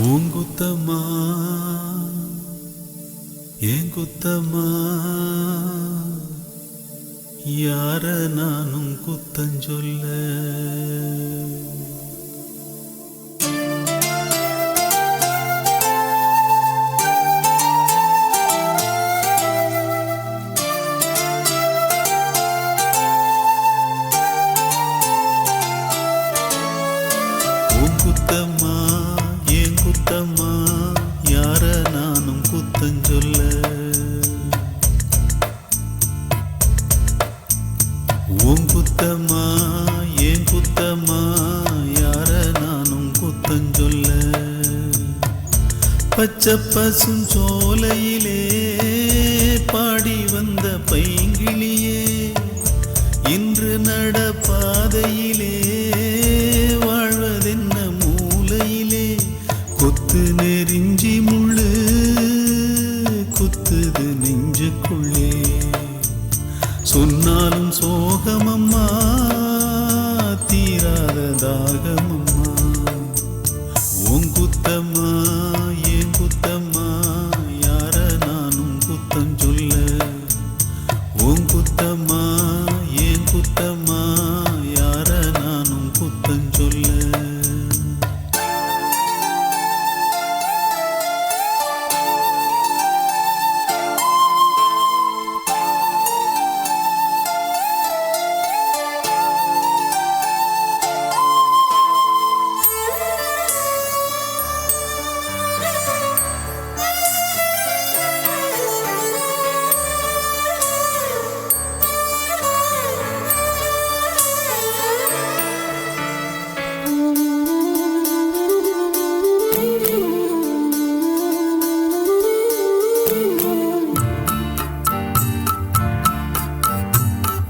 பூங்குத்தம்மா ஏன் குத்தம்மா யார நானும் குத்தஞ்சொல்ல குத்தம்மா ஏன் குத்தம்மா யார நானும் குத்தஞ்சொல்ல உன் குத்தம்மா ஏன் குத்தம்மா யார நானும் குத்தஞ்சொல்ல பச்சை பசும் சோலையிலே பாடி வந்த பைங்கிளியே இன்று நடப்பாதையிலே வாழ்வதென்ன மூலையிலே கொத்து நெறிஞ்சி முள்ளு குத்துது நெஞ்சுக்குள்ளே சொன்னாலும் சோகமம்மா தீராத தாகமம்மா உன் குத்தம்மா ஏன் குத்தம்மா யார நானும் குத்தம் சொல்ல உன் குத்தம்மா ஏன் குத்தம்மா யார நானும் குத்தம் சொல்ல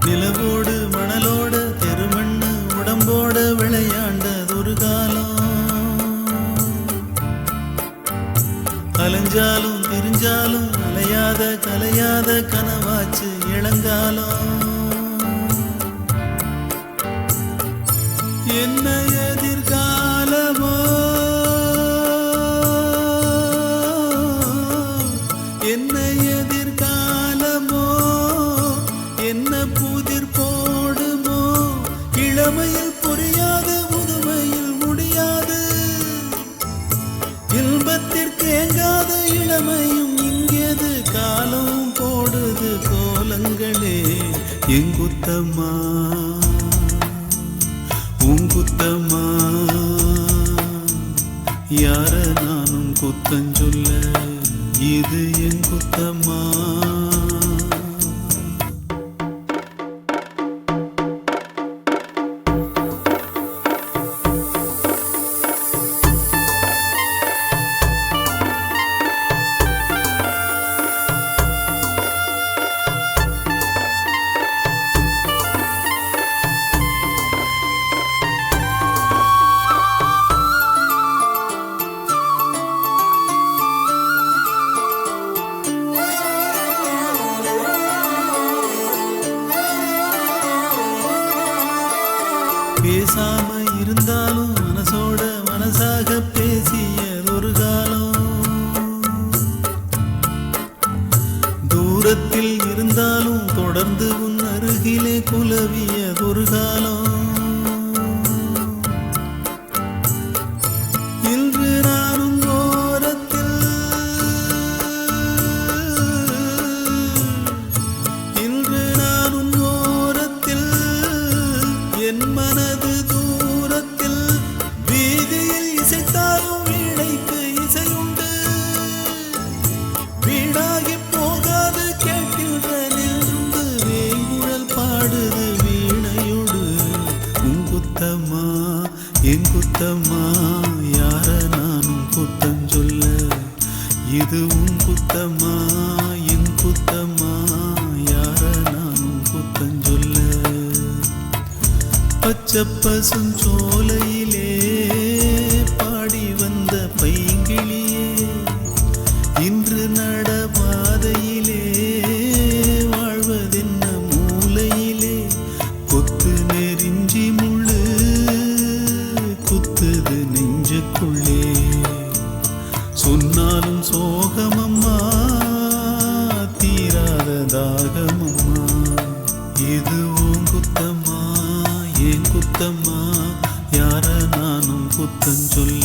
நிலவோடு மணலோட தெருமண்ணு உடம்போட விளையாண்டதொரு காலம் அலைஞ்சாலும் திரிஞ்சாலும் அலையாத கலையாத கனவாச்சு இளங்காலம் என்ன எதிர்காலமோ என்ன எதிர்காலமோ என்ன புதிர் போடுமோ இளமையில் புரியாது முதுமையில் முடியாது இன்பத்திற்கு ஏங்காத இளமையும் இங்கேது காலம் போடுது கோலங்களே எங்குத்தம்மா உங்குத்தம்மா யார நானும் குத்தஞ்சொல்ல இது எங்குத்தம்மா பேசாம இருந்தாலும் மனசோட மனசாக பேசியதொரு காலம் தூரத்தில் இருந்தாலும் தொடர்ந்து உன் அருகிலே குலவியதொரு காலம் இன்று நானும் ஓரத்தில் இன்று நானும் ஓரத்தில் என் மனது தூரத்தில் வீதியில் இசைத்தாலும் வீணைக்கு இசையுண்டு வீணாகி போகாது கேட்கின்ற நின்று வேங்குழல் பாடுது வீணையோடு உன் குத்தம்மா என் குத்தம்மா யார நானும் குத்தம் சொல்ல இது உன் குத்தம்மா என் குத்தம்மா யார நானும் குத்தம் சொல்ல பச்சை பசும் சோலையிலே பாடி வந்த பைங்கிளியே இன்று நடபாதையிலே வாழ்வதென்ன மூலையிலே கொத்து நெறிஞ்சி முள்ளு குத்துது நெஞ்சுக்குள்ளே சொன்னாலும் சோகமம்மா தீராத தாகமம்மா. இது உன் குத்தம்மா ஏன் குத்தம்மா யார நானும் குத்தம் சொல்ல.